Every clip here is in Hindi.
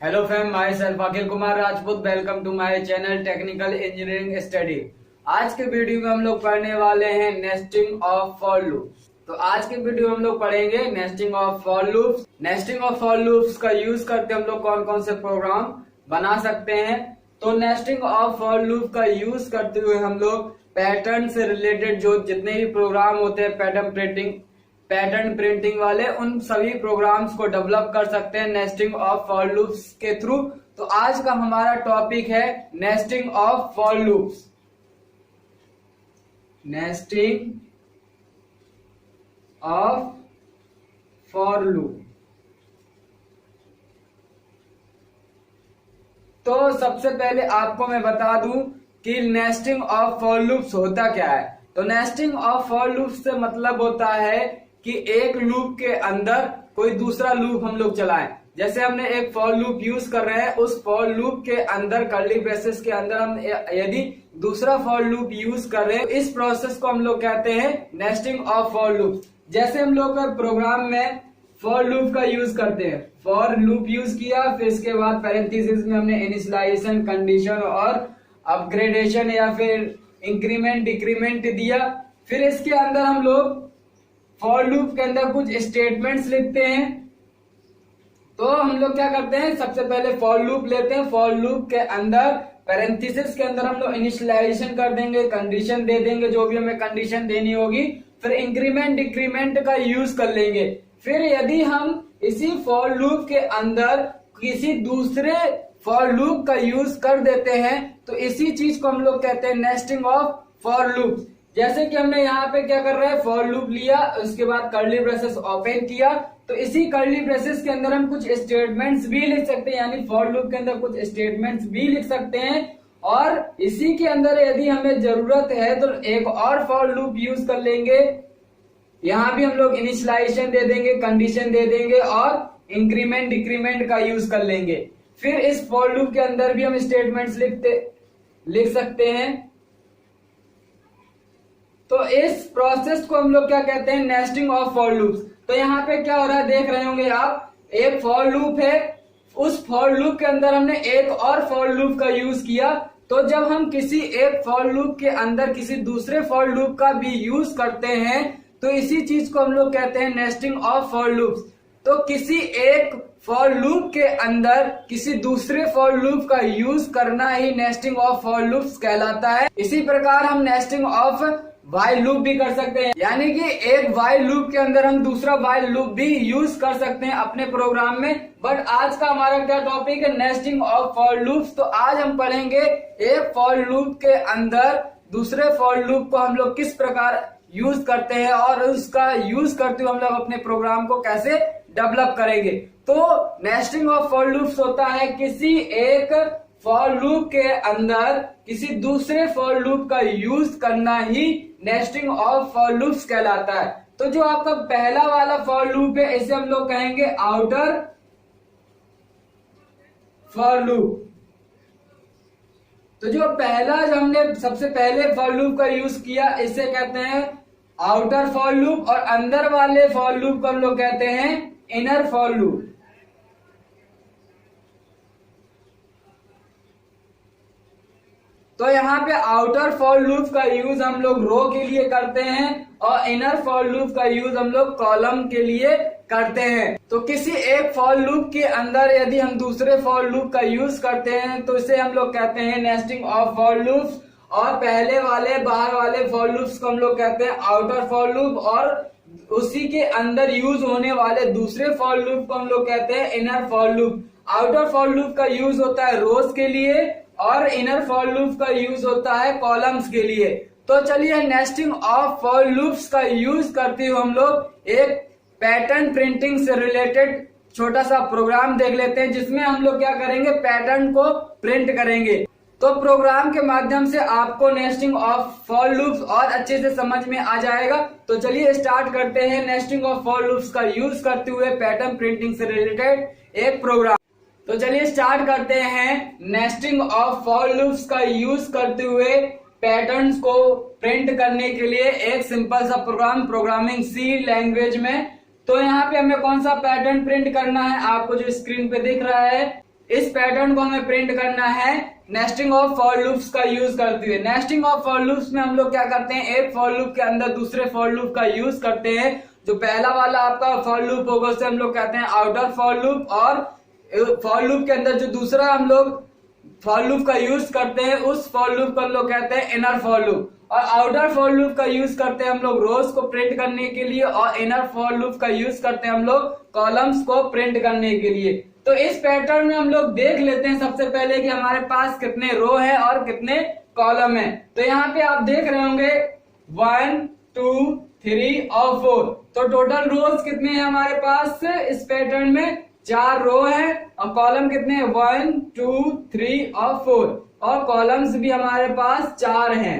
Hello fam, myself Akhil Kumar Rajput. Welcome to my channel technical engineering study. आज के वीडियो में हम लोग पढ़ने वाले हैं नेस्टिंग ऑफ फॉर लूप्स। तो आज के वीडियो में हम लोग पढ़ेंगे nesting of for loops. Nesting of for loops का यूज करके हम लोग कौन कौन से प्रोग्राम बना सकते हैं। तो नेस्टिंग ऑफ फॉर लूप का यूज करते हुए हम लोग पैटर्न से रिलेटेड जो जितने भी प्रोग्राम होते हैं पैटर्न प्रिंटिंग वाले, उन सभी प्रोग्राम्स को डेवलप कर सकते हैं नेस्टिंग ऑफ फॉर लूप्स के थ्रू। तो आज का हमारा टॉपिक है nesting of for loops. Nesting of for loop. तो सबसे पहले आपको मैं बता दूं कि नेस्टिंग ऑफ फॉर लूप्स होता क्या है। तो नेस्टिंग ऑफ फॉर लूप्स से मतलब होता है कि एक लूप के अंदर कोई दूसरा लूप हम लोग चलाएं। जैसे हमने एक फॉर लूप यूज कर रहे हैं, उस फॉर लूप के अंदर कर्ली ब्रेसेस के अंदर हम यदि दूसरा फॉर लूप यूज कर रहे हैं, इस प्रोसेस को हम लोग कहते हैं नेस्टिंग ऑफ फॉर लूप। जैसे हम लोग प्रोग्राम में फॉर लूप का यूज करते हैं, फॉर लूप यूज किया, फिर इसके बाद पैरेंथेसिस में हमने इनिशियलाइजेशन, कंडीशन और अपग्रेडेशन या फिर इंक्रीमेंट डिक्रीमेंट दिया। फिर इसके अंदर हम लोग फॉर लूप के अंदर कुछ स्टेटमेंट्स लिखते हैं। तो हम लोग क्या करते हैं, सबसे पहले फॉर लूप लेते हैं। फॉर लूप के अंदर पैरेंथेसिस के अंदर हम लोग इनिशियलाइजेशन कर देंगे, कंडीशन दे देंगे जो भी हमें कंडीशन देनी होगी, फिर इंक्रीमेंट डिक्रीमेंट का यूज कर लेंगे। फिर यदि हम इसी फॉर लूप के अंदर किसी दूसरे फॉर लूप का यूज कर देते हैं, तो इसी चीज को हम लोग कहते हैं नेस्टिंग ऑफ फॉर लूप। जैसे कि हमने यहाँ पे क्या कर रहे हैं, फॉर लूप लिया, उसके बाद कर्ली ब्रेसेस ओपन किया, तो इसी कर्ली ब्रेसेस के अंदर हम कुछ स्टेटमेंट्स भी लिख सकते हैं, यानी फॉर लूप के अंदर कुछ स्टेटमेंट्स भी लिख सकते हैं। और इसी के अंदर यदि हमें जरूरत है तो एक और फॉर लूप यूज कर लेंगे। यहाँ भी हम लोग इनिशियलाइजेशन दे देंगे, कंडीशन दे देंगे और इंक्रीमेंट डिक्रीमेंट का यूज कर लेंगे। फिर इस फॉर लूप के अंदर भी हम स्टेटमेंट्स लिख सकते हैं। तो इस प्रोसेस को हम लोग क्या कहते हैं, नेस्टिंग ऑफ फॉर लूप्स। तो यहाँ पे क्या हो रहा है देख रहे होंगे आप, एक फॉर लूप है, उस फॉर लूप के अंदर हमने एक और फॉर लूप का यूज किया। तो जब हम किसी एक फॉर लूप के अंदर किसी दूसरे फॉर लूप का भी यूज करते हैं, तो इसी चीज को हम लोग कहते हैं नेस्टिंग ऑफ फॉर लूप्स। तो किसी एक फॉर लूप के अंदर किसी दूसरे फॉर लूप का यूज करना ही नेस्टिंग ऑफ फॉर लूप्स कहलाता है। इसी प्रकार हम नेस्टिंग ऑफ वाइल लूप भी कर सकते हैं, यानी कि एक वाइल लूप के अंदर हम दूसरा वाइल लूप भी यूज कर सकते हैं अपने प्रोग्राम में। बट आज का हमारा क्या टॉपिक है, नेस्टिंग ऑफ फॉर लूप्स। तो आज हम पढ़ेंगे एक फॉर लूप के अंदर दूसरे फॉर लूप को हम लोग किस प्रकार यूज करते हैं और उसका यूज करते हुए हम लोग अपने प्रोग्राम को कैसे डेवलप करेंगे। तो नेस्टिंग ऑफ फॉर लूप्स होता है किसी एक फॉर लूप के अंदर किसी दूसरे फॉर लूप का यूज करना ही नेस्टिंग ऑफ फॉर लूप्स कहलाता है। तो जो आपका पहला वाला फॉर लूप है, इसे हम लोग कहेंगे आउटर फॉर लूप। तो जो पहला जो हमने सबसे पहले फॉर लूप का यूज किया, इसे कहते हैं आउटर फॉर लूप, और अंदर वाले फॉर लूप को हम लोग कहते हैं इनर फॉर लूप। तो यहाँ पे आउटर फॉर लूप का यूज हम लोग रो के लिए करते हैं और इनर फॉर लूप का यूज हम लोग कॉलम के लिए करते हैं। तो किसी एक फॉर लूप के अंदर यदि हम दूसरे फॉर लूप का यूज करते हैं, तो इसे हम लोग कहते हैं नेस्टिंग ऑफ फॉर लूप्स। और पहले वाले बाहर वाले फॉर लूप्स को हम लोग कहते हैं आउटर फॉर लूप, और उसी के अंदर यूज होने वाले दूसरे फॉर लूप को हम लोग कहते हैं inner for loop. Outer for loop का यूज होता है रोज के लिए और इनर फॉर लूप का यूज होता है कॉलम्स के लिए। तो चलिए नेस्टिंग ऑफ फॉर लूप्स का यूज करते हुए हम लोग एक पैटर्न प्रिंटिंग से रिलेटेड छोटा सा प्रोग्राम देख लेते हैं, जिसमें हम लोग क्या करेंगे, पैटर्न को प्रिंट करेंगे। तो प्रोग्राम के माध्यम से आपको नेस्टिंग ऑफ फॉर लूप्स और अच्छे से समझ में आ जाएगा। तो चलिए स्टार्ट करते हैं नेस्टिंग ऑफ फॉर लूप्स का यूज करते हुए पैटर्न प्रिंटिंग से रिलेटेड एक प्रोग्राम। तो चलिए स्टार्ट करते हैं नेस्टिंग ऑफ फॉर लूप्स का यूज करते हुए पैटर्न्स को प्रिंट करने के लिए एक सिंपल सा प्रोग्राम प्रोग्रामिंग सी लैंग्वेज में। तो यहाँ पे हमें कौन सा पैटर्न प्रिंट करना है, आपको जो स्क्रीन पे दिख रहा है इस पैटर्न को हमें प्रिंट करना है नेस्टिंग ऑफ फॉर लूप्स का यूज करते हुए। नेस्टिंग ऑफ फॉर लूप्स में हम लोग क्या करते हैं, एक फॉर लूप के अंदर दूसरे फॉर लूप का यूज करते हैं। जो पहला वाला आपका फॉर लूप होगा उसे हम लोग कहते हैं आउटर फॉर लूप, और फॉर लूप के अंदर जो दूसरा हम लोग फॉर लूप का यूज करते हैं उस फॉर लूप को हम लोग कहते हैं इनर फॉर लूप। और आउटर फॉर लूप का यूज करते हैं हम लोग रोज को प्रिंट करने के लिए, और इनर फॉर लूप का यूज करते हैं हम लोग कॉलम्स को प्रिंट करने के लिए। तो इस पैटर्न में हम लोग देख लेते हैं सबसे पहले कि हमारे पास कितने रो है और कितने कॉलम है। तो यहाँ पे आप देख रहे होंगे 1 2 3 और 4। तो टोटल रोज कितने हैं हमारे पास इस पैटर्न में, 4 रो है, और कॉलम कितने हैं 1 2 3 और 4, और कॉलम्स भी हमारे पास 4 हैं।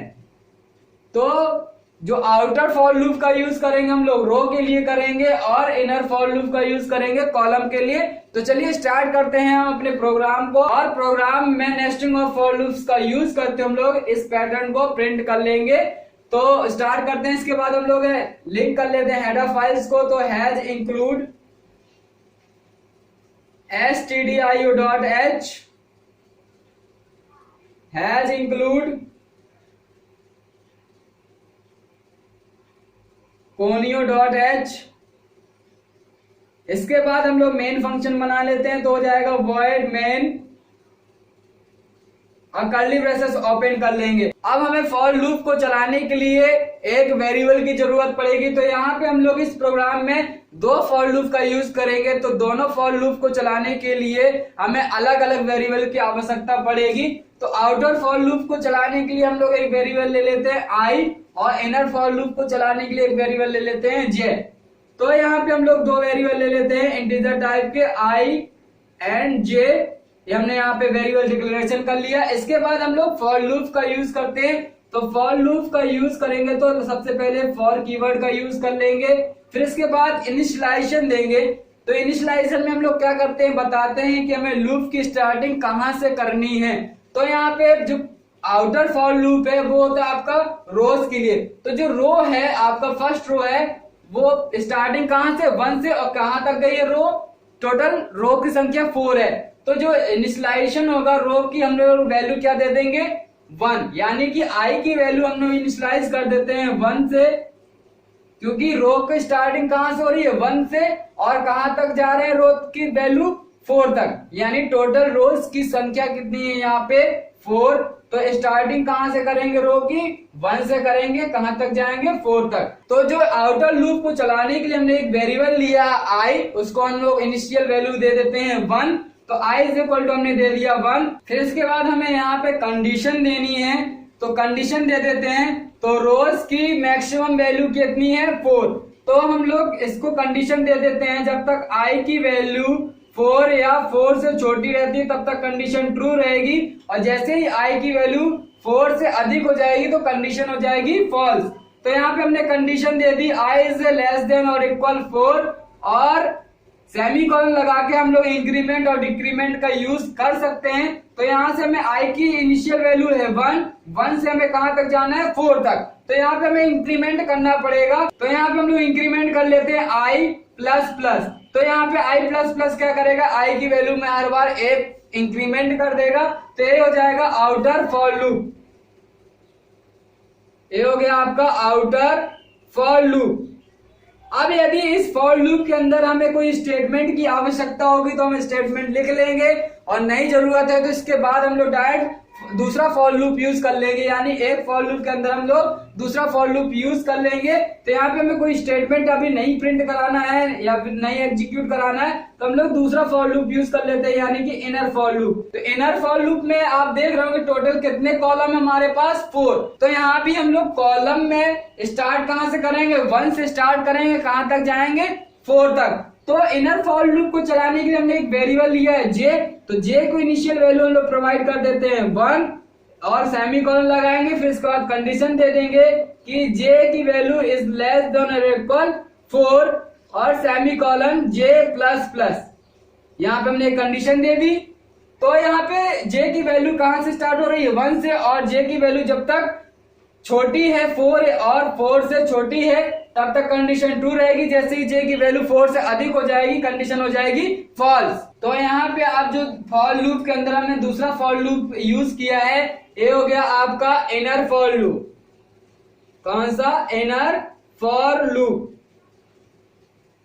तो जो आउटर फॉर लूप का यूज करेंगे हम लोग रो के लिए करेंगे, और इनर फॉर लूप का यूज करेंगे कॉलम के लिए। तो चलिए स्टार्ट करते हैं हम अपने प्रोग्राम को, और प्रोग्राम में नेस्टिंग ऑफ फॉर लूप्स का यूज करते हम लोग इस पैटर्न को प्रिंट कर लेंगे। तो स्टार्ट करते हैं। इसके बाद हम लोग लिंक कर लेते हैं हेडर फाइल्स को। तो has include stdio.h, has include conio.h। इसके बाद हम लोग मेन फंक्शन बना लेते हैं। तो हो जाएगा void main, और कर्ली ब्रेसेस ओपन कर लेंगे। अब हमें फॉर लूप को चलाने के लिए एक वेरिएबल की जरूरत पड़ेगी। तो यहाँ पे हम लोग इस प्रोग्राम में 2 फॉर लूप का यूज करेंगे। तो दोनों फॉर लूप को चलाने के लिए हमें अलग अलग वेरिएबल की आवश्यकता पड़ेगी। तो आउटर फॉर लूप को चलाने के लिए हम लोग एक वेरिएबल ले लेते हैं i, और इनर फॉर लूप को चलाने के लिए एक वेरिएबल ले लेते हैं j। तो यहाँ पे हम लोग 2 वेरिएबल ले लेते हैं इंटीजर टाइप के i एंड j। ये हमने यहाँ पे वेरिएबल डिक्लेरेशन कर लिया। इसके बाद हम लोग फॉर लूप का यूज करते हैं। तो फॉर लूप का यूज करेंगे तो सबसे पहले फॉर कीवर्ड का यूज कर लेंगे, फिर इसके बाद इनिशियलाइजेशन देंगे। तो इनिशियलाइजेशन में हम लोग क्या करते हैं, बताते हैं कि हमें लूप की स्टार्टिंग कहाँ से करनी है। तो यहाँ पे जो आउटर फॉर लूप है वो होता है आपका रोज के लिए। तो जो रो है आपका फर्स्ट रो है वो स्टार्टिंग कहाँ से 1 से, और कहाँ तक गई है रो, टोटल रो की संख्या 4 है। तो जो इनिशियलाइजेशन होगा रो की हम लोग वैल्यू क्या दे देंगे 1, यानी कि i की वैल्यू हम लोग इनिशियलाइज कर देते हैं 1 से, क्योंकि रो की स्टार्टिंग कहां से हो रही है 1 से, और कहां तक जा रहे हैं रो की वैल्यू 4 तक, यानी टोटल रोज की संख्या कितनी है यहाँ पे 4। तो स्टार्टिंग कहां से करेंगे रो की 1 से करेंगे, कहां तक जाएंगे 4 तक। तो जो आउटर लूप को चलाने के लिए हमने एक वेरिएबल लिया i, उसको हम लोग इनिशियल वैल्यू दे देते हैं 1। तो i इज इक्वल टू हमने दे दिया 1। फिर इसके बाद हमें यहाँ पे कंडीशन देनी है। तो कंडीशन दे देते हैं। तो रोज की मैक्सिमम वैल्यू कितनी है 4। तो हम लोग इसको कंडीशन दे देते हैं जब तक i की वैल्यू 4 या 4 से छोटी रहती है तब तक कंडीशन ट्रू रहेगी, और जैसे ही i की वैल्यू 4 से अधिक हो जाएगी तो कंडीशन हो जाएगी फॉल्स। तो यहाँ पे हमने condition they the i is less than और इक्वल 4, और सेमीकोलन लगा के हम लोग इंक्रीमेंट और डिक्रीमेंट का यूज कर सकते हैं। तो यहाँ से हमें i की इनिशियल वैल्यू है 1 से हमें कहां तक जाना है 4 तक। तो यहाँ पे हमें इंक्रीमेंट करना पड़ेगा। तो यहाँ पे हम लोग इंक्रीमेंट कर लेते हैं i प्लस प्लस। तो यहाँ पे i प्लस प्लस क्या करेगा, i की वैल्यू में हर बार एक इंक्रीमेंट कर देगा। तो ये हो जाएगा आउटर फॉर लूप। ये हो गया आपका आउटर फॉर लूप। अब यदि इस फॉर लूप के अंदर हमें कोई स्टेटमेंट की आवश्यकता होगी तो हम स्टेटमेंट लिख लेंगे, और नहीं जरूरत है तो इसके बाद हम लोग डायरेक्ट दूसरा फॉर लूप यूज कर लेंगे, यानी एक फॉर लूप के अंदर हम लोग दूसरा फॉर लूप यूज कर लेंगे। तो यहाँ पे हमें कोई स्टेटमेंट अभी नहीं प्रिंट कराना है या फिर नहीं एग्जीक्यूट कराना है, तो हम लोग दूसरा फॉर लूप यूज कर लेते हैं, यानी कि इनर फॉर लूप। तो इनर फॉर लूप में आप देख रहे होंगे टोटल कितने कॉलम है हमारे पास 4। तो यहाँ भी हम लोग कॉलम में स्टार्ट कहाँ से करेंगे 1 से स्टार्ट करेंगे, कहाँ तक जाएंगे 4 तक। तो इनर फॉर लूप को चलाने के लिए हमने एक वेरिएबल लिया है j। तो j को इनिशियल वैल्यू हम लोग प्रोवाइड कर देते हैं 1, और सेमीकोलन लगाएंगे। फिर इसके बाद कंडीशन दे देंगे कि j की वैल्यू इज लेस देन और इक्वल 4, और सेमीकोलन j प्लस प्लस। यहाँ पे हमने एक कंडीशन दे दी। तो यहाँ पे j की वैल्यू कहां से स्टार्ट हो रही है 1 से, और j की वैल्यू जब तक छोटी है 4 और 4 से छोटी है तब तक कंडीशन ट्रू रहेगी। जैसे ही जे की वैल्यू 4 से अधिक हो जाएगी कंडीशन हो जाएगी फॉल्स। तो यहाँ पे आप जो फॉर लूप के अंदर हमने दूसरा फॉर लूप यूज किया है, ये हो गया आपका इनर फॉर लूप। कौन सा? Inner for loop.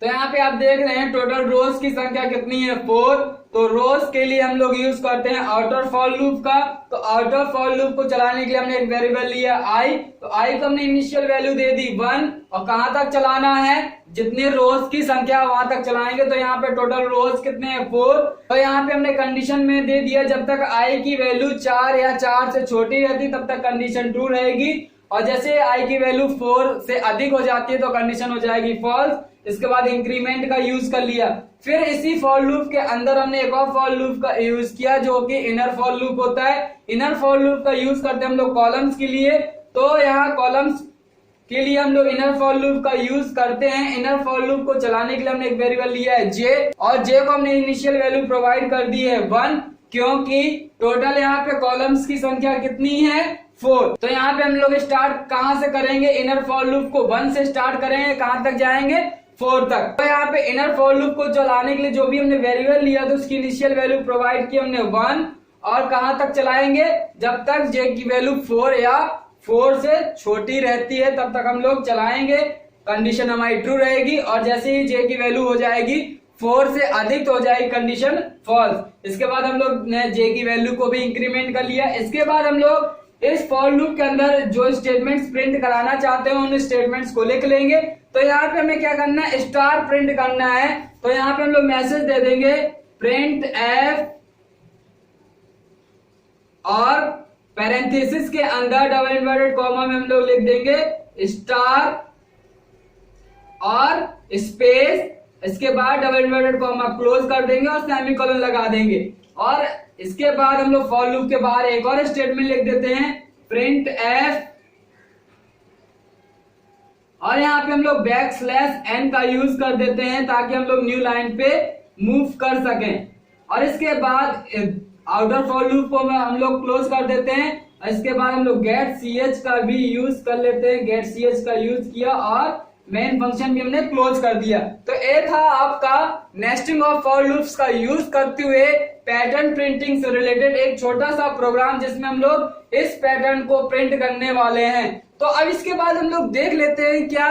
तो यहाँ पे आप देख रहे हैं टोटल रोज की संख्या कितनी है? 4। तो रोज के लिए हम लोग यूज करते हैं आउटर फॉर लूप का। तो आउटर फॉर लूप को चलाने के लिए हमने एक वेरिएबल लिया आई। तो आई को हमने इनिशियल वैल्यू दे दी 1 और कहां तक चलाना है? जितने रोज की संख्या वहां तक चलाएंगे। तो यहाँ पे टोटल रोज कितने हैं? 4। तो यहाँ पे हमने कंडीशन में दे दिया जब तक आई की वैल्यू 4 या 4 से छोटी रहती तब तक कंडीशन ट्रू रहेगी, और जैसे आई की वैल्यू 4 से अधिक हो जाती है तो कंडीशन हो जाएगी फॉल्स। इसके बाद इंक्रीमेंट का यूज कर लिया। फिर इसी फॉर लूप के अंदर हमने एक और फॉर लूप का यूज किया जो कि इनर फॉर लूप होता है। इनर फॉर लूप का यूज करते हैं हम लोग कॉलम्स के लिए। तो यहाँ कॉलम्स के लिए हम लोग इनर फॉर लूप का यूज करते हैं। इनर फॉर लूप को चलाने के लिए हमने एक वेरिएबल लिया है जे, और जे को हमने इनिशियल वैल्यू प्रोवाइड कर दी है 1, क्योंकि टोटल यहाँ पे कॉलम्स की संख्या कितनी है? 4। तो यहाँ पे हम लोग स्टार्ट कहां से करेंगे? इनर फॉर लूप को 1 से स्टार्ट करेंगे, कहां तक जाएंगे? 4 तक। तो यहाँ पे इनर फॉर लूप को चलाने के लिए जो भी हमने वेरिएबल लिया तो उसकी इनिशियल वैल्यू प्रोवाइड की हमने 1, और कहां तक चलाएंगे? जब तक जे की वैल्यू 4 या 4 से छोटी रहती है तब तक हम लोग चलाएंगे, कंडीशन हमारी ट्रू रहेगी। और जैसे ही जे की वैल्यू हो जाएगी 4 से अधिक तो हो जाएगी कंडीशन फॉल्स। इसके बाद हम लोग ने जे की वैल्यू को भी इंक्रीमेंट कर लिया। इसके बाद हम लोग इस फॉर लूप के अंदर जो स्टेटमेंट्स प्रिंट कराना चाहते हैं उन स्टेटमेंट्स को लिख लेंगे। तो यहाँ पे हमें क्या करना है? स्टार प्रिंट करना है। तो यहाँ पे हम लोग मैसेज दे देंगे प्रिंट एफ, और पैरेंथेसिस के अंदर डबल इन्वर्टेड कॉमा में हम लोग लिख देंगे स्टार और स्पेस, इसके बाद डबल इन्वर्टेड कॉमा क्लोज कर देंगे और सेमीकोलन लगा देंगे। और इसके बाद हम लोग फॉर लूप के बाहर एक और स्टेटमेंट लिख देते हैं प्रिंट एफ, और यहाँ पे हम लोग \n का यूज कर देते हैं ताकि हम लोग न्यू लाइन पे मूव कर सकें। और इसके बाद आउटर फॉर लूप को हम लोग क्लोज कर देते हैं। इसके बाद हम लोग गेट ch का भी यूज कर लेते हैं। गेट ch का यूज किया और मेन फंक्शन भी हमने क्लोज कर दिया। तो ये था आपका नेस्टिंग ऑफ फॉर लूप्स का यूज करते हुए पैटर्न प्रिंटिंग से रिलेटेड एक छोटा सा प्रोग्राम जिसमें हम लोग इस पैटर्न को प्रिंट करने वाले हैं। तो अब इसके बाद हम लोग देख लेते हैं क्या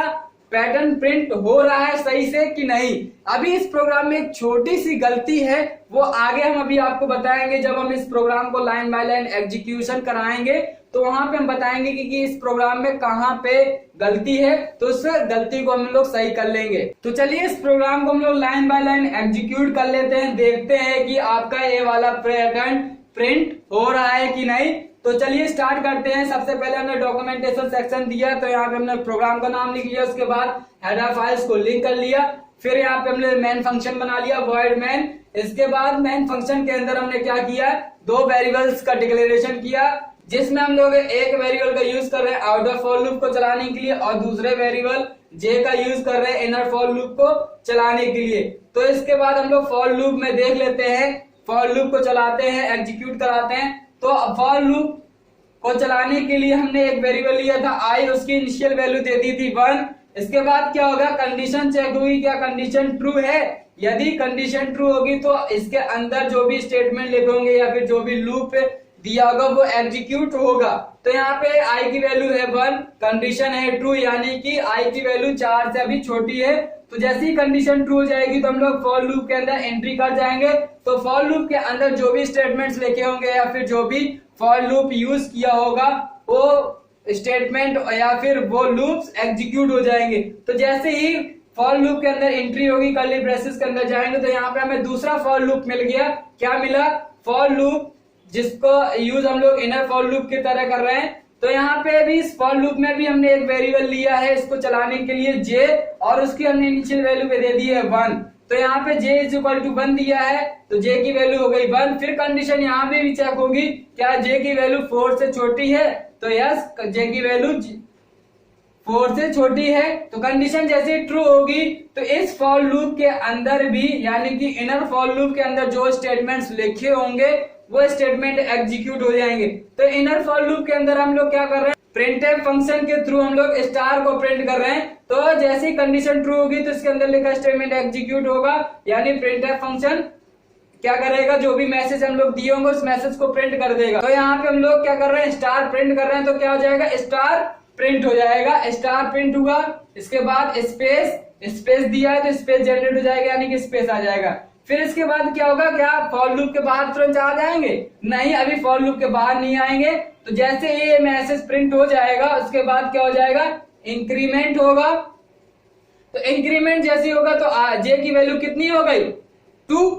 पैटर्न प्रिंट हो रहा है सही से कि नहीं। अभी इस प्रोग्राम में एक छोटी सी गलती है, वो आगे हम अभी आपको बताएंगे जब हम इस प्रोग्राम को लाइन बाय लाइन एग्जीक्यूशन कराएंगे। तो वहां पे हम बताएंगे कि इस प्रोग्राम में कहां पे गलती है, तो उस गलती को हम लोग सही कर लेंगे। तो चलिए इस प्रोग्राम को हम लोग लाइन बाय लाइन एग्जीक्यूट कर लेते हैं, देखते हैं कि आपका ये वाला पैटर्न प्रिंट हो रहा है कि नहीं। तो चलिए स्टार्ट करते हैं। सबसे पहले हमने डॉक्यूमेंटेशन सेक्शन दिया, तो यहाँ पे हमने प्रोग्राम का नाम लिख लिया, उसके बाद हेडर फाइल्स को लिंक कर लिया। फिर यहाँ पे हमने मेन फंक्शन बना लिया void main। इसके बाद मेन फंक्शन के अंदर हमने क्या किया? 2 वेरिएबल्स का डिक्लेरेशन किया, जिसमें हम लोग एक वेरिएबल का यूज कर रहे हैं आउटर फॉर लूप को चलाने के लिए और दूसरे वेरिएबल जे का यूज कर रहे हैं इनर फॉर लूप को चलाने के लिए। तो इसके बाद हम लोग फॉर लूप में देख लेते हैं, फॉर लूप को चलाते हैं, एग्जीक्यूट कराते हैं। तो फॉर लूप को चलाने के लिए हमने एक वेरिएबल लिया था आई, उसकी इनिशियल वैल्यू दे दी थी 1। इसके बाद क्या होगा? कंडीशन चेक हुई, क्या कंडीशन ट्रू है? यदि कंडीशन ट्रू होगी तो इसके अंदर जो भी स्टेटमेंट लिखे होंगे या फिर जो भी लूप दिया होगा वो एग्जीक्यूट होगा। तो यहाँ पे आई की वैल्यू है 1, कंडीशन है ट्रू, यानी कि आई की वैल्यू 4 से अभी छोटी है। तो जैसे ही कंडीशन ट्रू हो जाएगी तो हम लोग फॉर लूप के अंदर एंट्री कर जाएंगे। तो फॉर लूप के अंदर जो भी स्टेटमेंट्स लिखे होंगे या फिर जो भी फॉर लूप यूज किया होगा वो स्टेटमेंट या फिर वो लूप्स एग्जीक्यूट हो जाएंगे। तो जैसे ही फॉर लूप के अंदर एंट्री होगी, कर्ली ब्रेसेस के अंदर जाएंगे, तो यहाँ पे हमें दूसरा फॉर लूप मिल गया। क्या मिला? फॉर लूप, जिसको यूज हम लोग इनर फॉर लूप की तरह कर रहे हैं। तो यहाँ पे भी इस फॉर लूप में भी हमने एक वेरिएबल लिया है इसको चलाने के लिए जे, और उसकी हमने इनिशियल वैल्यू पे दे दी है 1। तो यहाँ पे j इज इक्वल टू 1 दिया है, तो j की वैल्यू हो गई 1। फिर कंडीशन यहाँ पे भी चेक होगी, क्या j की वैल्यू 4 से छोटी है? तो यस, j की वैल्यू 4 से छोटी है। तो कंडीशन जैसे ट्रू होगी तो इस फॉर लूप के अंदर भी, यानी कि इनर फॉर लूप के अंदर जो स्टेटमेंट्स लिखे होंगे वो स्टेटमेंट एग्जीक्यूट हो जाएंगे। तो इनर फॉर लूप के अंदर हम लोग क्या कर रहे हैं? प्रिंटफ फंक्शन के थ्रू हम लोग स्टार को प्रिंट कर रहे हैं, तो जैसे ही कंडीशन ट्रू होगी तो इसके अंदर लिखा स्टेटमेंट एग्जीक्यूट होगा, यानी प्रिंटफ फंक्शन क्या करेगा, जो भी मैसेज हम लोग दिए होंगे उस मैसेज को प्रिंट कर देगा। तो यहाँ पे हम लोग क्या कर रहे हैं, स्टार प्रिंट कर रहे हैं, तो क्या हो जाएगा, स्टार प्रिंट हो जाएगा। स्टार प्रिंट हुआ, इसके बाद स्पेस दिया है तो स्पेस जनरेट हो जाएगा, यानी कि स्पेस आ जाएगा। फिर इसके बाद क्या होगा, क्या फॉर लूप के बाहर तुरंत आ जाएंगे? नहीं, अभी फॉर लूप के बाहर नहीं आएंगे। तो जैसे ये मैसेज प्रिंट हो जाएगा उसके बाद क्या हो जाएगा, इंक्रीमेंट होगा। तो इंक्रीमेंट जैसी होगा तो जे की वैल्यू कितनी हो गई, 2।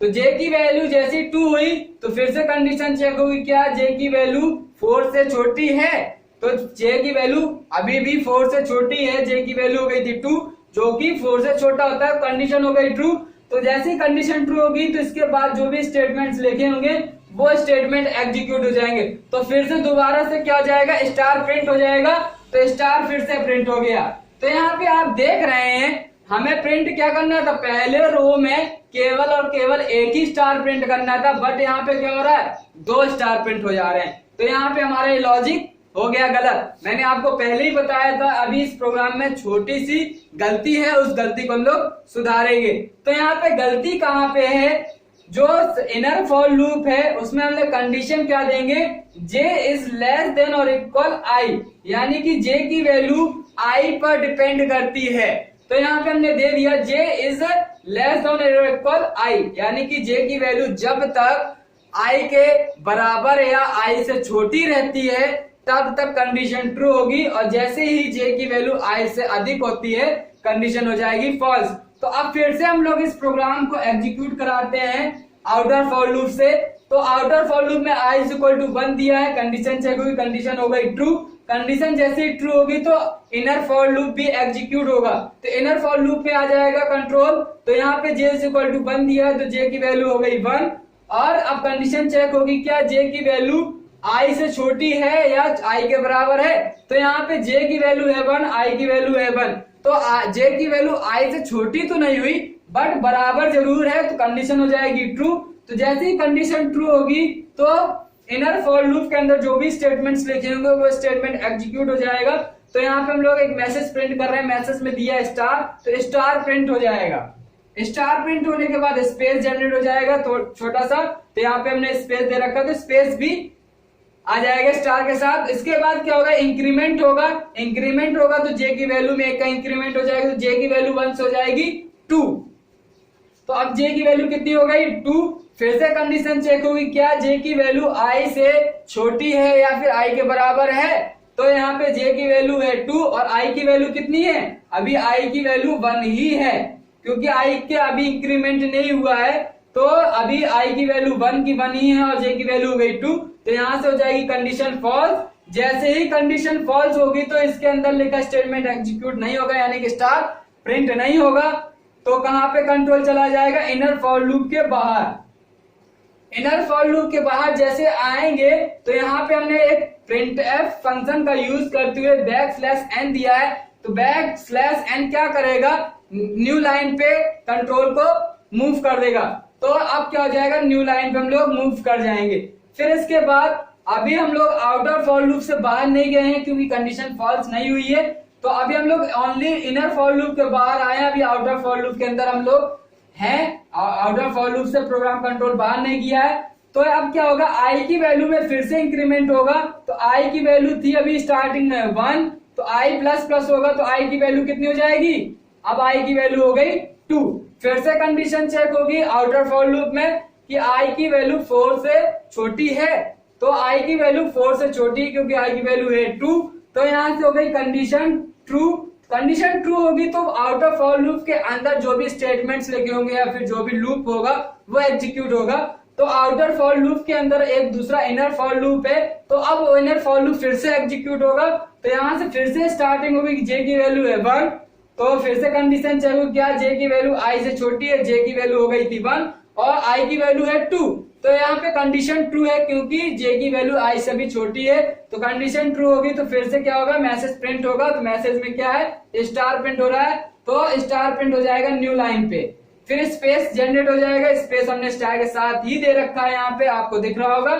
तो जे की वैल्यू जैसी 2 हुई तो फिर से कंडीशन चेक होगी, क्या जे की वैल्यू 4 से छोटी है? तो जे की वैल्यू अभी भी 4 से छोटी है, जे की वैल्यू हो गई थी 2, जो कि 4 से छोटा होता है, कंडीशन हो गई ट्रू। तो जैसे ही कंडीशन ट्रू होगी तो इसके बाद जो भी स्टेटमेंट्स लिखे होंगे वो स्टेटमेंट एग्जीक्यूट हो जाएंगे। तो फिर से दोबारा से क्या हो जाएगा, स्टार प्रिंट हो जाएगा। तो स्टार फिर से प्रिंट हो गया। तो यहाँ पे आप देख रहे हैं हमें प्रिंट क्या करना था, पहले रो में केवल और केवल एक ही स्टार प्रिंट करना था, बट यहाँ पे क्या हो रहा है, 2 स्टार प्रिंट हो जा रहे हैं। तो यहाँ पे हमारा ये लॉजिक हो गया गलत। मैंने आपको पहले ही बताया था, अभी इस प्रोग्राम में छोटी सी गलती है, उस गलती को हम लोग सुधारेंगे। तो यहाँ पे गलती कहाँ पे है, जो इनर फॉर लूप है उसमें हम लोग कंडीशन क्या देंगे, j इज लेस देन और इक्वल i, यानी कि j की वैल्यू i पर डिपेंड करती है। तो यहाँ पे हमने दे दिया j इज लेस देन और इक्वल i, यानी कि j की वैल्यू जब तक i के बराबर या i से छोटी रहती है तब तक कंडीशन ट्रू होगी, और जैसे ही j की वैल्यू i से अधिक होती है कंडीशन हो जाएगी फॉल्स। तो अब फिर से हम लोग इस प्रोग्राम को एग्जीक्यूट कराते हैं आउटर फॉर लूप से। तो आउटर फॉर लूप में i इज इक्वल टू 1 दिया है, कंडीशन चेक होगी, कंडीशन हो गई ट्रू। कंडीशन जैसे ही ट्रू होगी तो इनर फॉर लूप भी एग्जीक्यूट होगा। तो इनर फॉर लूप में आ जाएगा कंट्रोल। तो यहाँ पे j इज इक्वल टू 1 दिया है तो j की वैल्यू हो गई 1, और अब कंडीशन चेक होगी, क्या j की वैल्यू i से छोटी है या i के बराबर है? तो यहाँ पे j की वैल्यू है 1, i की वैल्यू है 1। तो j की वैल्यू i से छोटी तो नहीं हुई बट बराबर जरूर है, तो कंडीशन हो जाएगी ट्रू। तो जैसे ही कंडीशन ट्रू होगी तो इनर फॉर लूप के अंदर जो भी स्टेटमेंट्स लिखे होंगे वो स्टेटमेंट एग्जीक्यूट हो जाएगा। तो यहाँ पे हम लोग एक मैसेज प्रिंट कर रहे हैं, मैसेज में दिया स्टार, तो स्टार प्रिंट हो जाएगा। स्टार प्रिंट होने के बाद स्पेस जनरेट हो जाएगा तो छोटा सा, तो यहाँ पे हमने स्पेस दे रखा, तो स्पेस भी आ जाएगा स्टार के साथ। इसके बाद क्या होगा, इंक्रीमेंट होगा। इंक्रीमेंट होगा तो j की वैल्यू में 1 का इंक्रीमेंट हो जाएगा, तो j की वैल्यू 1 से हो जाएगी 2। तो अब j की वैल्यू कितनी हो गई, 2। फिर से कंडीशन चेक होगी, क्या j की वैल्यू i से छोटी है या फिर i के बराबर है? तो यहाँ पे j की वैल्यू है 2 और i की वैल्यू कितनी है, अभी i की वैल्यू 1 ही है, क्योंकि i के अभी इंक्रीमेंट नहीं हुआ है। तो अभी i की वैल्यू 1 की 1 ही है और j की वैल्यू हो गई 2। तो यहाँ से हो जाएगी कंडीशन फॉल्स। जैसे ही कंडीशन फॉल्स होगी तो इसके अंदर लिखा स्टेटमेंट एग्जीक्यूट नहीं होगा, यानी कि स्टार प्रिंट नहीं होगा। तो कहाँ पे कंट्रोल चला जाएगा, इनर फॉर लूप के बाहर। इनर फॉर लूप के बाहर जैसे आएंगे तो यहाँ पे हमने एक printf फंक्शन का यूज करते हुए \n दिया है। तो \n क्या करेगा, न्यू लाइन पे कंट्रोल को मूव कर देगा। तो अब क्या हो जाएगा, न्यू लाइन पे हम लोग मूव कर जाएंगे। फिर इसके बाद अभी हम लोग आउटर फॉर लूप से बाहर नहीं गए हैं क्योंकि कंडीशन फॉल्स नहीं हुई है। तो अभी हम लोग ओनली इनर फॉर लूप के बाहर आए हैं, अभी आउटर फॉर लूप के अंदर हम लोग हैं। आउटर फॉर लूप से प्रोग्राम कंट्रोल बाहर नहीं किया है। तो अब क्या होगा, i की वैल्यू में फिर से इंक्रीमेंट होगा। तो i की वैल्यू थी अभी स्टार्टिंग में 1, तो i प्लस प्लस होगा तो i की वैल्यू कितनी हो जाएगी, अब i की वैल्यू हो गई 2। फिर से कंडीशन चेक होगी आउटर फॉर लूप में कि i की वैल्यू 4 से छोटी है। तो i की वैल्यू 4 से छोटी क्योंकि i की वैल्यू है 2। तो यहाँ से हो गई कंडीशन ट्रू। कंडीशन ट्रू होगी तो आउटर फॉर लूप के अंदर जो भी स्टेटमेंट्स लिखे होंगे या फिर जो भी लूप होगा वो एग्जीक्यूट होगा। तो आउटर फॉर लूप के अंदर एक दूसरा इनर फॉर लूप है, तो अब इनर फॉर लूप फिर से एग्जीक्यूट होगा। तो यहाँ से फिर से स्टार्टिंग होगी कि j की वैल्यू है 1, तो फिर से कंडीशन चेक होगी, क्या j की वैल्यू i से छोटी है, j की वैल्यू हो गई थी 1 और i की वैल्यू है 2। तो यहाँ पे कंडीशन ट्रू है क्योंकि j की वैल्यू i से भी छोटी है। तो कंडीशन ट्रू होगी तो फिर से क्या होगा, मैसेज प्रिंट होगा। तो मैसेज में क्या है, स्टार प्रिंट हो रहा है, तो स्टार प्रिंट हो जाएगा न्यू लाइन पे। फिर स्पेस जनरेट हो जाएगा, स्पेस हमने स्टार के साथ ही दे रखा है, यहाँ पे आपको दिख रहा होगा।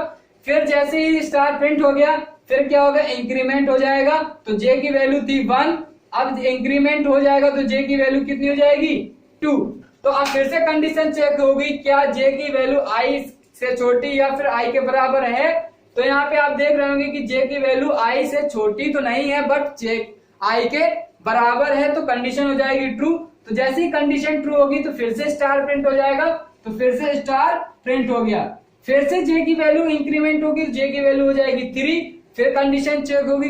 फिर जैसे ही स्टार प्रिंट हो गया फिर क्या होगा, इंक्रीमेंट हो जाएगा, तो जे की वैल्यू थी 1, अब इंक्रीमेंट हो जाएगा तो जे की वैल्यू कितनी हो जाएगी 2। तो अब फिर से कंडीशन चेक होगी, क्या जे की वैल्यू आई से छोटी या फिर आई के बराबर है। तो यहाँ पे आप देख रहे होंगे कि जे की वैल्यू आई से छोटी तो नहीं है बट जे आई के बराबर है, तो कंडीशन हो जाएगी ट्रू। तो जैसे ही कंडीशन ट्रू होगी तो फिर से स्टार प्रिंट हो जाएगा, तो फिर से स्टार प्रिंट हो गया। फिर से जे की वैल्यू इंक्रीमेंट होगी, जे की वैल्यू हो जाएगी 3, फिर कंडीशन चेक होगी,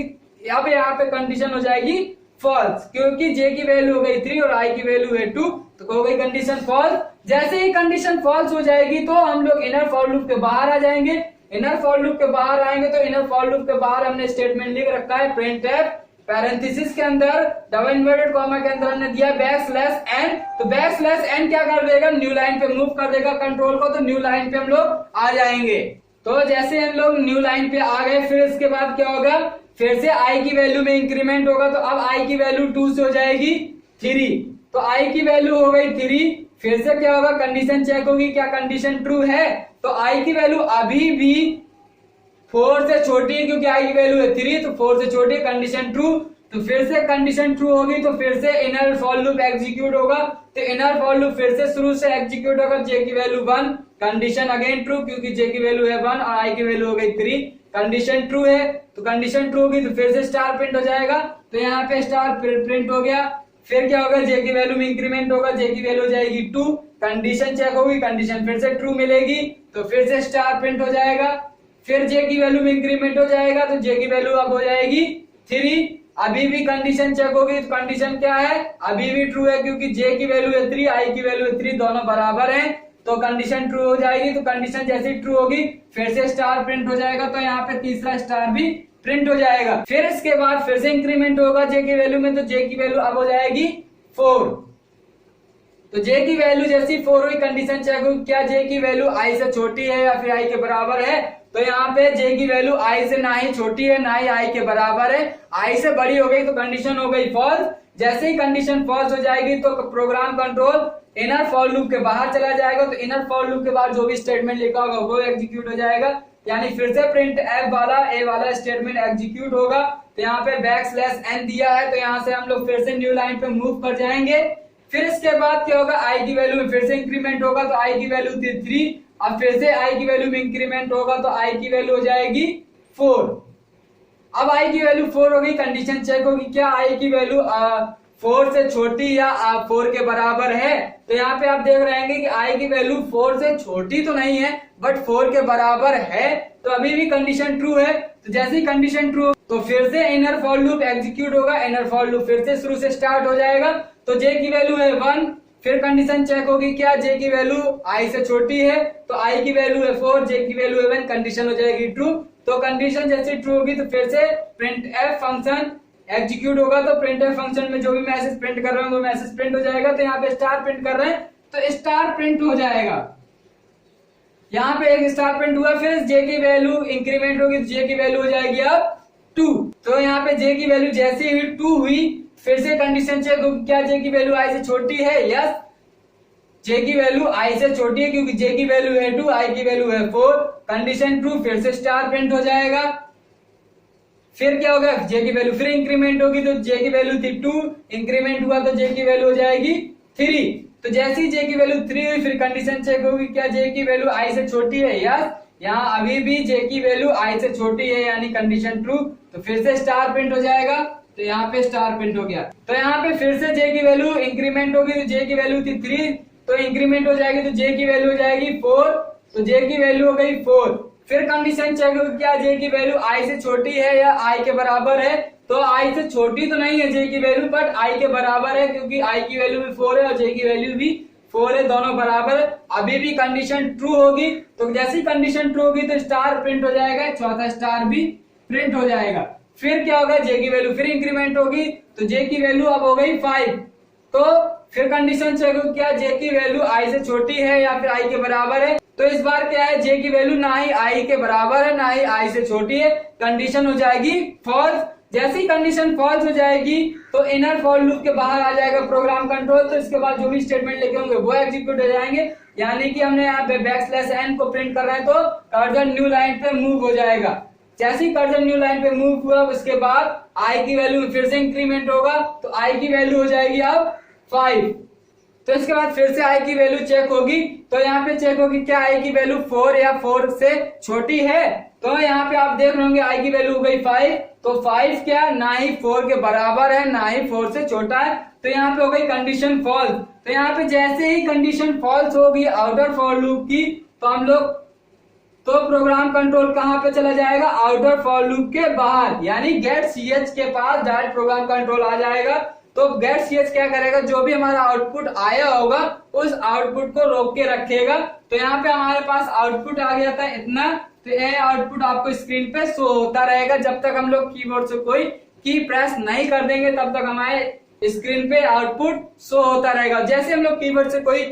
अब यहाँ पे कंडीशन हो जाएगी फॉल्स, क्योंकि जे की वैल्यू हो गई 3 और आई की वैल्यू है 2, तो हो गई कंडीशन फॉल्स। जैसे ही कंडीशन फॉल्स हो जाएगी तो हम लोग इनर फॉर लूप के बाहर आ जाएंगे। इनर फॉर लूप के बाहर आएंगे तो इनर फॉर लूप के बाहर हमने स्टेटमेंट लिख रखा है printf, पैरेंथेसिस के अंदर डबल इन्वर्टेड कॉमा के अंदर हमने दिया \n, तो \n क्या कर देगा, न्यू लाइन पे मूव कर देगा कंट्रोल को, तो न्यू लाइन पे हम लोग आ जाएंगे। तो जैसे हम लोग न्यू लाइन पे आ गए, फिर इसके बाद क्या होगा, फिर से आई की वैल्यू में इंक्रीमेंट होगा, तो अब आई की वैल्यू 2 से हो जाएगी 3, तो आई की वैल्यू हो गई 3। फिर से क्या होगा, कंडीशन चेक होगी, क्या कंडीशन ट्रू है, तो आई की वैल्यू अभी भी 4 से छोटी है, क्योंकि आई की वैल्यू है 3, तो 4 से छोटी है, कंडीशन ट्रू। तो फिर से कंडीशन ट्रू होगी तो फिर से इनर फॉर लूप एग्जीक्यूट होगा, तो इनर फॉर लूप फिर से शुरू से एग्जीक्यूट होगा, जे की वैल्यू 1, कंडीशन अगेन ट्रू, क्योंकि जे की वैल्यू है 1 और आई की वैल्यू हो गई 3, कंडीशन ट्रू है, तो कंडीशन ट्रू होगी तो फिर से स्टार प्रिंट हो जाएगा, तो यहाँ पे स्टार प्रिंट हो गया। फिर क्या होगा, जे की वैल्यू में इंक्रीमेंट होगा, जे की वैल्यू हो जाएगी 2, कंडीशन चेक होगी, कंडीशन फिर से ट्रू मिलेगी, तो फिर से स्टार प्रिंट हो जाएगा। फिर जे की वैल्यू में इंक्रीमेंट हो जाएगा, तो जे की वैल्यू अब हो जाएगी 3, अभी भी कंडीशन चेक होगी, तो कंडीशन क्या है, अभी भी ट्रू है, क्योंकि जे की वैल्यू है 3, आई की वैल्यू है 3, दोनों बराबर हैं, तो कंडीशन ट्रू हो जाएगी। तो कंडीशन जैसे ट्रू होगी फिर से स्टार प्रिंट हो जाएगा, तो यहाँ पे तीसरा स्टार भी प्रिंट हो जाएगा। फिर इसके बाद फिर से इंक्रीमेंट होगा जे की वैल्यू में, तो जे की वैल्यू अब हो जाएगी 4, तो जे की वैल्यू जैसी 4 हुई, कंडीशन चेक होगी, क्या जे की वैल्यू आई से छोटी है या फिर आई के बराबर है, तो यहाँ पे जे की वैल्यू आई से ना ही छोटी है ना ही आई के बराबर है, आई से बड़ी हो गई, तो कंडीशन हो गई फॉल्स। जैसे ही कंडीशन फॉल्स हो जाएगी तो program control inner for loop के बाहर चला जाएगा, तो इनर फॉर लूप के बाद जो भी स्टेटमेंट लिखा होगा वो एग्जीक्यूट हो जाएगा, यानी फिर से प्रिंट एफ वाला ए वाला स्टेटमेंट एग्जीक्यूट होगा। तो यहाँ पे \n दिया है, तो यहाँ से हम लोग फिर से न्यू लाइन पे मूव कर जाएंगे। फिर इसके बाद क्या होगा, आई की वैल्यू में फिर से इंक्रीमेंट होगा, तो आई की वैल्यू थी 3, अब फिर से आई की वैल्यू में इंक्रीमेंट होगा, तो आई की वैल्यू हो जाएगी 4, अब आई की वैल्यू 4 होगी, कंडीशन चेक होगी, क्या आई की वैल्यू 4 से छोटी या 4 के बराबर है, तो यहाँ पे आप देख रहे हैं कि आई की वैल्यू 4 से छोटी तो नहीं है बट 4 के बराबर है, तो अभी भी कंडीशन ट्रू है। तो जैसे ही कंडीशन ट्रू तो फिर से इनर फॉर लूप एग्जीक्यूट होगा, इनर फॉर लूप फिर से शुरू से स्टार्ट हो जाएगा, तो जे की वैल्यू है 1, फिर कंडीशन चेक होगी, क्या जे की वैल्यू आई से छोटी है, तो आई की वैल्यू है 4, जे की वैल्यू है 1, कंडीशन हो जाएगी ट्रू। तो कंडीशन जैसे ट्रू होगी तो फिर से प्रिंट एफ फंक्शन एग्जीक्यूट होगा, तो प्रिंट एफ फंक्शन में जो भी मैसेज प्रिंट कर रहे हैं वो मैसेज प्रिंट हो जाएगा। तो यहाँ पे स्टार प्रिंट कर रहे हैं तो स्टार प्रिंट हो जाएगा, यहाँ पे एक स्टार प्रिंट हुआ, फिर जे की वैल्यू इंक्रीमेंट होगी तो जे की वैल्यू हो जाएगी अब 2, तो यहाँ पे जे की वैल्यू जैसे ही 2 हुई फिर से कंडीशन चेक होगी, क्या जे की वैल्यू आई से छोटी है, यस जे की वैल्यू आई से छोटी है, क्योंकि जे की वैल्यू है 2, आई की वैल्यू है 4, कंडीशन ट्रू, फिर से स्टार प्रिंट हो जाएगा। फिर क्या होगा, जे की वैल्यू फिर इंक्रीमेंट होगी, तो जे की वैल्यू थी 2, इंक्रीमेंट हुआ तो जे की वैल्यू हो जाएगी 3, तो जैसे ही जे की वैल्यू 3 हुई फिर कंडीशन चेक होगी, क्या जे की वैल्यू आई से छोटी है, यस यहाँ अभी भी जे की वैल्यू आई से छोटी है, यानी कंडीशन ट्रू, तो फिर से स्टार प्रिंट हो जाएगा, तो यहाँ पे स्टार प्रिंट हो गया। तो यहाँ पे फिर से जे की वैल्यू इंक्रीमेंट होगी, तो जे की वैल्यू थी 3, तो इंक्रीमेंट हो जाएगी, तो जे की वैल्यू हो जाएगी 4, तो जे की वैल्यू हो गई 4, फिर कंडीशन चेक होगी, क्या जे की वैल्यू आई से छोटी है या आई के बराबर है, तो आई से छोटी तो नहीं है जे की वैल्यू, बट आई के बराबर है, क्योंकि आई की वैल्यू भी 4 है और जे की वैल्यू भी 4 है, दोनों बराबर है। अभी भी कंडीशन ट्रू होगी, तो जैसी कंडीशन ट्रू होगी तो स्टार प्रिंट हो जाएगा, चौथा स्टार भी प्रिंट हो जाएगा। फिर क्या होगा, जे की वैल्यू फिर इंक्रीमेंट होगी, तो जे की वैल्यू अब हो गई 5, तो फिर कंडीशन चेक होगी, क्या जे की वैल्यू आई से छोटी है या फिर आई के बराबर है, तो इस बार क्या है, जे की वैल्यू ना ही आई के बराबर है ना ही आई से छोटी है, कंडीशन हो जाएगी फॉल्स। जैसी कंडीशन फॉल्स हो जाएगी तो इनर फॉर लूप के बाहर आ जाएगा प्रोग्राम कंट्रोल, तो इसके बाद जो भी स्टेटमेंट लिखे होंगे वो एग्जीक्यूट हो जाएंगे। यानी कि हमने यहाँ पे \n को प्रिंट कर रहे हैं तो कर्सर न्यू लाइन पे मूव हो जाएगा। जैसे ही कर्सर न्यू लाइन पे मूव हुआ उसके बाद i की वैल्यू में फिर से इंक्रीमेंट होगा तो i की वैल्यू हो जाएगी अब 5। तो इसके बाद फिर से i की वैल्यू चेक होगी तो यहाँ पे चेक होगी क्या i की वैल्यू 4 या 4 से छोटी है। तो यहाँ पे आप देख रहे होंगे i की वैल्यू हो गई 5, तो 5 क्या ना ही 4 के बराबर है ना ही 4 से छोटा है, तो यहाँ पे हो गई कंडीशन फॉल्स। तो यहाँ पे जैसे ही कंडीशन फॉल्स होगी आउटर फॉर लूप की तो हम लोग तो प्रोग्राम कंट्रोल कहाँ पे चला जाएगा, आउटर फॉर लूप के बाहर, यानी गेट ch के पास डायरेक्ट प्रोग्राम कंट्रोल आ जाएगा। तो गेट ch क्या करेगा, जो भी हमारा आउटपुट आया होगा उस आउटपुट को रोक के रखेगा। तो यहाँ पे हमारे पास आउटपुट आ गया था इतना, तो यह आउटपुट आपको स्क्रीन पे शो होता रहेगा जब तक हम लोग कीबोर्ड से कोई की प्रेस नहीं कर देंगे, तब तक हमारे स्क्रीन पे आउटपुट शो होता रहेगा। जैसे हम लोग कीबोर्ड से कोई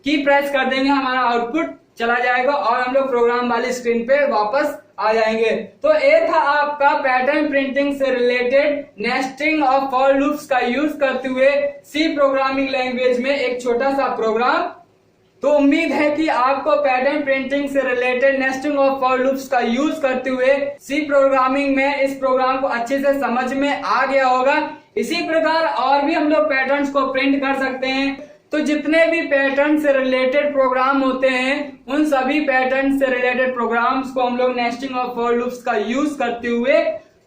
की प्रेस कर देंगे हमारा आउटपुट चला जाएगा और हम लोग प्रोग्राम वाली स्क्रीन पे वापस आ जाएंगे। तो ये था आपका पैटर्न प्रिंटिंग से related nesting of for loops का यूज करते हुए सी प्रोग्रामिंग लैंग्वेज में एक छोटा सा प्रोग्राम। तो उम्मीद है कि आपको पैटर्न प्रिंटिंग से related nesting of for loops का यूज करते हुए सी प्रोग्रामिंग में इस प्रोग्राम को अच्छे से समझ में आ गया होगा। इसी प्रकार और भी हम लोग पैटर्न्स को प्रिंट कर सकते हैं। तो जितने भी पैटर्न से रिलेटेड प्रोग्राम होते हैं उन सभी पैटर्न से रिलेटेड प्रोग्राम्स को हम लोग नेस्टिंग ऑफ फॉर लूप्स का यूज करते हुए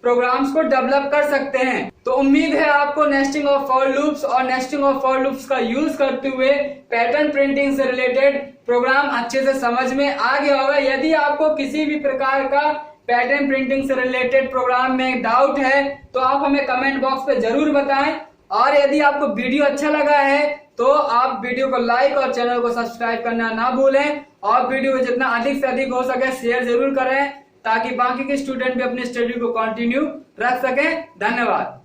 प्रोग्राम्स को डेवलप कर सकते हैं। तो उम्मीद है आपको नेस्टिंग ऑफ फॉर लूप्स और नेस्टिंग ऑफ फॉर लूप्स का यूज करते हुए पैटर्न प्रिंटिंग से रिलेटेड प्रोग्राम अच्छे से समझ में आ गया होगा। यदि आपको किसी भी प्रकार का पैटर्न प्रिंटिंग से रिलेटेड प्रोग्राम में डाउट है तो आप हमें कमेंट बॉक्स पे जरूर बताएं। और यदि आपको वीडियो अच्छा लगा है तो आप वीडियो को लाइक और चैनल को सब्सक्राइब करना ना भूलें और वीडियो को जितना अधिक से अधिक हो सके शेयर जरूर करें ताकि बाकी के स्टूडेंट भी अपनी स्टडी को कंटिन्यू रख सकें। धन्यवाद।